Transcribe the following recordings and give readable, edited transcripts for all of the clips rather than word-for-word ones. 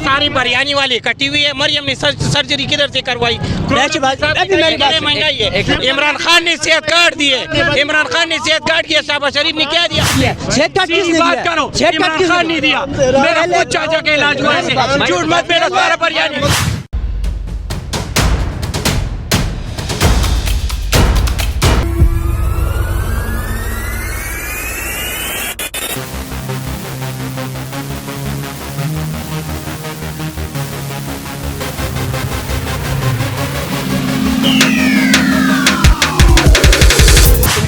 सारी बिरयानी वाली कटी हुई है। मरियम ने सर्जरी किधर से करवाई? महंगाई है। इमरान खान ने सेहत कार्ड दिए, इमरान खान ने सेहत कार्ड दिया, शहबाज शरीफ ने क्या दिया? बात करो, इमरान खान ने दिया। मेरा खुद चाचा का इलाज हुआ है, झूठ मत बोलो। सारा बिरयानी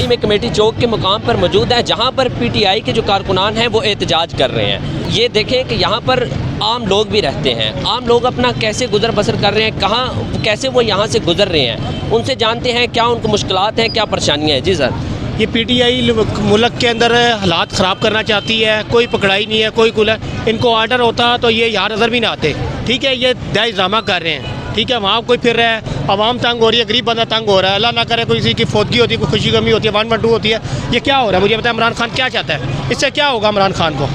में कमेटी चौक के मुकाम पर मौजूद है, जहां पर पीटीआई के जो कारकुनान हैं वो एहतजाज कर रहे हैं। ये देखें कि यहाँ पर आम लोग भी रहते हैं, आम लोग अपना कैसे गुजर बसर कर रहे हैं, कहाँ कैसे वो यहाँ से गुजर रहे हैं, उनसे जानते हैं क्या उनको मुश्किलात हैं, क्या परेशानियाँ हैं। जी सर, ये पीटीआई मुल्क के अंदर हालात ख़राब करना चाहती है, कोई पकड़ाई नहीं है, कोई कुल है। इनको ऑर्डर होता तो ये यहाँ नज़र भी ना आते। ठीक है, ये दाई ड्रामा कर रहे हैं। ठीक है, वहाँ कोई फिर रहा है, आवाम तंग हो रही है, गरीब बंदा तंग हो रहा है। अल्लाह ना करे कोई किसी की फौतगी होती है, कोई खुशी गमी होती है, 112 होती है। ये क्या हो रहा है मुझे बताया? इमरान खान क्या चाहता है? इससे क्या होगा इमरान खान को?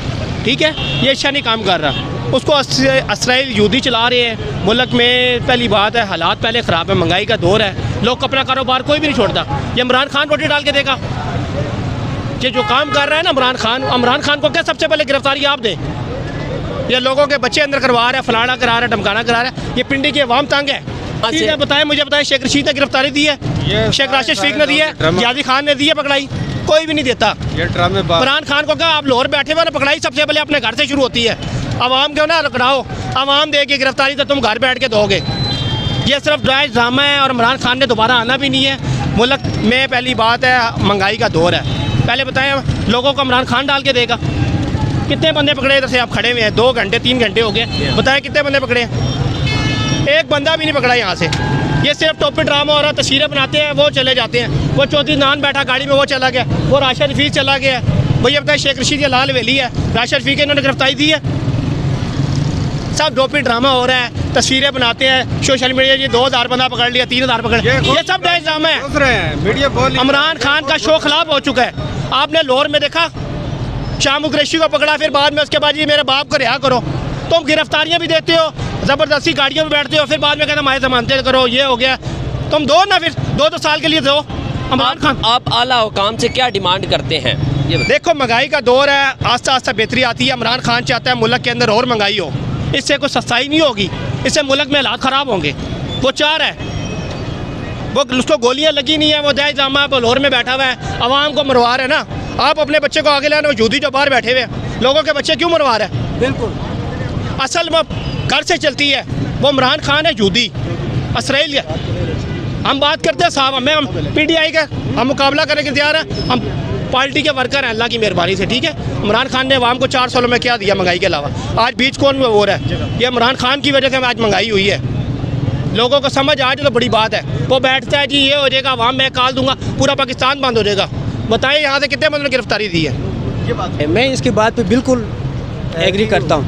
ठीक है, ये अच्छा नहीं काम कर रहा। उसको इसराइल यूदी चला रहे हैं मुल्क में। पहली बात है, हालात पहले ख़राब है, महंगाई का दौर है, लोग अपना कारोबार कोई भी नहीं छोड़ता। ये इमरान खान रोटी डाल के देगा। ये जो काम कर रहा है ना इमरान खान को क्या सबसे पहले गिरफ्तारी आप दें? ये लोगों के बच्चे अंदर करवा रहे हैं, फलाना करा रहे हैं, धमकाना करा रहे हैं। ये पिंडी की अवाम तंग है। बताएं, मुझे बताएं, शेख रशीद ने गिरफ्तारी दी है, शेख राशिद शफीक ने दी है, जादी खान ने दी है पकड़ाई? कोई भी नहीं देता। इमरान खान को कहा आप लाहौर बैठे हुए ना, पकड़ाई सबसे पहले अपने घर से शुरू होती है। अवाम क्यों ना रखड़ाओ, अवाम देगी गिरफ्तारी तो तुम घर बैठ के दोगे। ये सिर्फ ड्रामा है और इमरान खान ने दोबारा आना भी नहीं है मुल्क में। पहली बात है, महंगाई का दौर है। पहले बताएं, लोगों को इमरान खान डाल के देगा? कितने बंदे पकड़े इधर से आप खड़े हुए हैं? 2 घंटे 3 घंटे हो गए, बताएं कितने बंदे पकड़े हैं? एक बंदा भी नहीं पकड़ा यहाँ से। ये सिर्फ टोपी ड्रामा हो रहा है, तस्वीरें बनाते हैं, वो चले जाते हैं। वो चौधरी नान बैठा गाड़ी में, वो चला गया, वो राशिद रफीक चला गया। भैया बताए, शेख रशीद ये लाल वेली है, राशिद रफीक इन्होंने गिरफ्तारी दी है। सब टोपी ड्रामा हो रहा है, तस्वीरें बनाते हैं सोशल मीडिया। ये 2000 बंदा पकड़ लिया, 3000 पकड़ लिया, ये सब ड्रामा है। इमरान खान का शो खिलाफ हो चुका है। आपने लाहौर में देखा, शाम कुरैशी को पकड़ा, फिर बाद में उसके बाद ये मेरे बाप को रिहा करो। तुम गिरफ्तारियां भी देते हो, ज़बरदस्ती गाड़ियों में बैठते हो, फिर बाद में कहना माए जमानते करो, ये हो गया। तुम दो ना, फिर 2 साल के लिए दो। इमरान खान, आप आला हुकाम से क्या डिमांड करते हैं? ये देखो, महंगाई का दौर है, आस्ता आस्ता बेहतरी आती है। इमरान खान चाहता है मुल्क के अंदर और महंगाई हो, इससे कोई सस्ताई नहीं होगी, इससे मुल्क में हालात ख़राब होंगे। वो चाह रहा है, वो उसको गोलियां लगी नहीं है, वो दाई जामा लाहौर में बैठा हुआ है, आवाम को मरवा रहा है ना। आप अपने बच्चे को आगे लाना, वो जूदी जो बाहर बैठे हुए हैं, लोगों के बच्चे क्यों मरवा रहे हैं? बिल्कुल असल में घर से चलती है। वो इमरान खान है जूदी, इसराइल। हम बात करते हैं साहब, हम पीटीआई का हम मुकाबला करने के तैयार हैं। हम पार्टी के वर्कर हैं, अल्लाह की मेहरबानी से। ठीक है, इमरान खान ने अवाम को 4 सालों में क्या दिया महंगाई के अलावा? आज बीच कौन में हो रहा है? ये इमरान खान की वजह से आज महंगाई हुई है। लोगों को समझ आ जाए तो बड़ी बात है। वो बैठता है जी ये हो जाएगा, अवाम मैं काल दूंगा, पूरा पाकिस्तान बंद हो जाएगा। बताइए यहाँ से कितने बंदों ने गिरफ्तारी दी है? ये बात है। मैं इसकी बात पे बिल्कुल एग्री करता हूँ।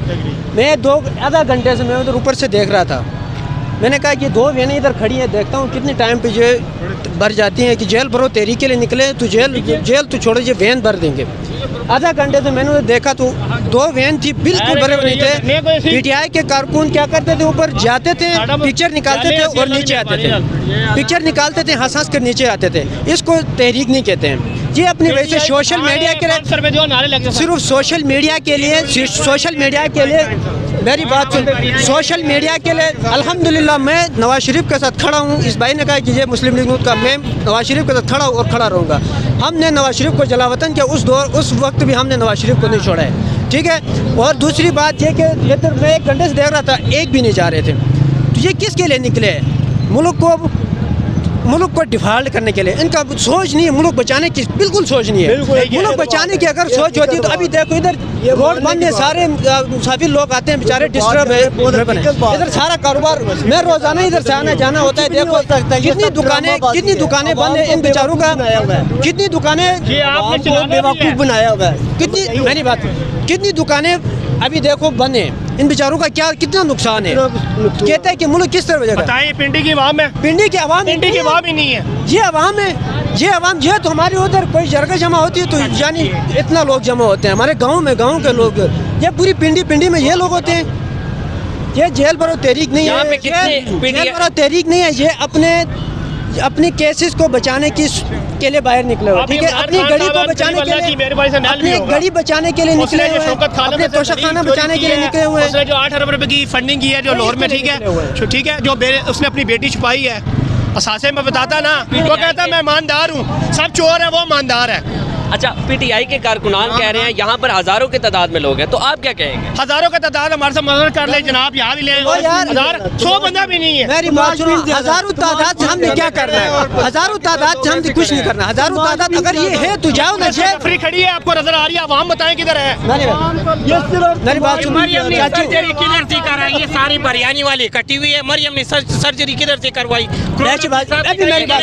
मैं आधा घंटे से मैं उधर ऊपर से देख रहा था। मैंने कहा कि 2 वैनें इधर खड़ी हैं, देखता हूँ कितने टाइम पे ये भर जाती हैं कि जेल भरो, तहरीक के लिए निकले तो जेल तो छोड़ो, ये वैन भर देंगे। आधा घंटे से मैंने देखा तो 2 वैन थी, बिल्कुल भरे हुए थे। पीटीआई के कारकुन क्या करते थे, ऊपर जाते थे, पिक्चर निकालते थे और नीचे आते थे, पिक्चर निकालते थे, हंस हंस कर नीचे आते थे। इसको तहरीक नहीं कहते हैं। ये अपनी वजह से सोशल मीडिया के लिए, सिर्फ सोशल मीडिया के लिए मेरी बात सुन, सोशल मीडिया के लिए अल्हम्दुलिल्लाह मैं नवाज शरीफ के साथ खड़ा हूँ। इस भाई ने कहा कि ये मुस्लिम लीग का, मैं नवाज शरीफ के साथ खड़ा हूँ और खड़ा रहूँगा। हमने नवाज शरीफ को जलावतन किया, उस वक्त भी हमने नवाज शरीफ को नहीं छोड़ा है। ठीक है, और दूसरी बात ये कि मैं 1 घंटे से देख रहा था, एक भी नहीं जा रहे थे। तो ये किसके लिए निकले हैं? मुल्क को डिफॉल्ट करने के लिए। इनका सोच नहीं है, मुल्क बचाने की बिल्कुल सोच नहीं है। मुल्क बचाने की अगर सोच होती तो अभी देखो इधर रोड बंद है, सारे मुसाफिर लोग आते हैं, बेचारे डिस्टर्ब है। इधर सारा कारोबार, मैं रोजाना इधर से आना जाना होता है। देखो कितनी दुकानें बंद है इन बेचारों का, कितनी दुकानें बेवकूफ़ बनाया हुआ है, कितनी दुकानें अभी देखो बंद है। इन बेचारों का क्या कितना नुकसान है। कहते हैं कि मुल्क किस तरह वजह बताइए, पिंडी की आवाम है, पिंडी की आवाम ही नहीं है। ये आवाम है, ये तो हमारे उधर कोई जगह जमा होती है तो यानी इतना लोग जमा होते हैं। हमारे गांव के लोग, ये पूरी पिंडी में ये लोग होते हैं। ये जेल भरो तहरीक नहीं यहाँ है, पे कितने जेल भरो तहरीक नहीं है, ये अपनी केसेस को बचाने के लिए बाहर निकले हो, ठीक है, अपनी गड़ी को बचाने के लिए, अपनी गड़ी बचाने के लिए निकले हुए, अपने तोशाखाना बचाने के लिए निकले हुए हैं। उसने जो 8 अरब रुपए की फंडिंग की है जो लाहौर में, ठीक है, ठीक है, जो उसने अपनी बेटी छुपाई है असासे में, बताता ना, वो कहता मैं ईमानदार हूँ, सब चोर है, वो ईमानदार है। अच्छा, पीटीआई के कारकुनान कह रहे हैं यहाँ पर हजारों की तादाद में लोग हैं, तो आप क्या कहेंगे? हजारों का तादाद हमारे साथ मदद कर ले जनाब, यहाँ भी ले, हजार 100 बंदा भी नहीं है। मेरी बात सुनो, हजारों तादाद से हमने क्या करना है? हजारों तादाद से हमने कुछ नहीं करना। हजारों तादाद अगर ये है तो जाओ ना जेल। फ्री खड़ी है, आपको नजर आ रही है, आवाम बताएं किधर है। मेरी बात सुनो, मरियम ने सर्जरी किधर से कराई? ये सारी बिरयानी वाली कटी हुई है। मरियम ने सर्जरी किधर से करवाई?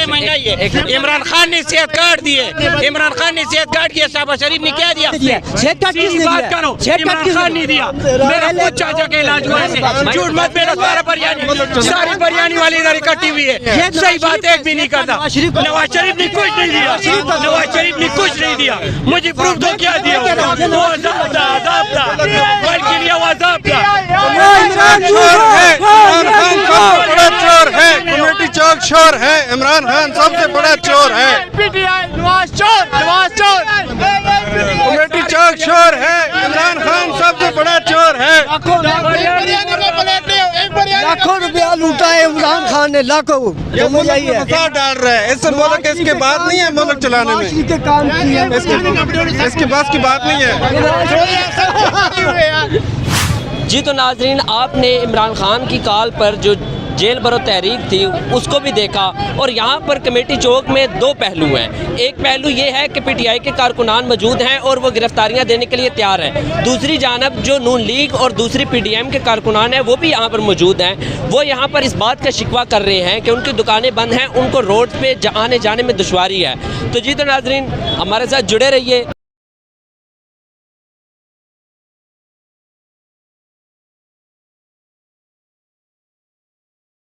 महंगाई है। इमरान खान ने सेहत कार्ड दिए, इमरान खान ने सेहत कार्ड किया, शहबाज शरीफ ने क्या दिया? सेहत कार्ड किसने बात दिया? करो, इमरान खान ने दिया। मेरा खुद चाचा का इलाज हुआ है, झूठ मत बोलो। सारी बिरयानी वाली इधर इकट्ठी हुई है, सही बात एक भी नहीं करता। नवाज शरीफ ने कुछ नहीं दिया, नवाज शरीफ ने कुछ नहीं दिया। मुझे प्रूफ दो क्या दिया? वो अज़ाब था, अज़ाब था, बल्कि लिए वो अज़ाब था। बड़ा चोर है, कमेटी चौक चोर है, इमरान खान सबसे बड़ा चोर है, कमेटी चौक चोर है, इमरान खान सबसे बड़ा चोर है। लाखों रुपया लूटा है इमरान खान ने, लाखों। ये मुल्क फसाद डाल रहा है, इससे मुल्क इसके बात नहीं है, मुल्क चलाने में इसके पास की बात नहीं है। जी तो नाजरीन, आपने इमरान खान की कॉल पर जो जेल भरो तहरीक थी उसको भी देखा, और यहाँ पर कमेटी चौक में दो पहलू हैं। एक पहलू ये है कि पीटीआई के कारकुनान मौजूद हैं और वो गिरफ्तारियाँ देने के लिए तैयार हैं। दूसरी जानब जो नून लीग और दूसरी पीडीएम के कारकुनान हैं वो भी यहाँ पर मौजूद हैं। वो यहाँ पर इस बात का शिकवा कर रहे हैं कि उनकी दुकानें बंद हैं, उनको रोड पे आने जाने में दुश्वारी है। तो जी तो नाजरीन, हमारे साथ जुड़े रहिए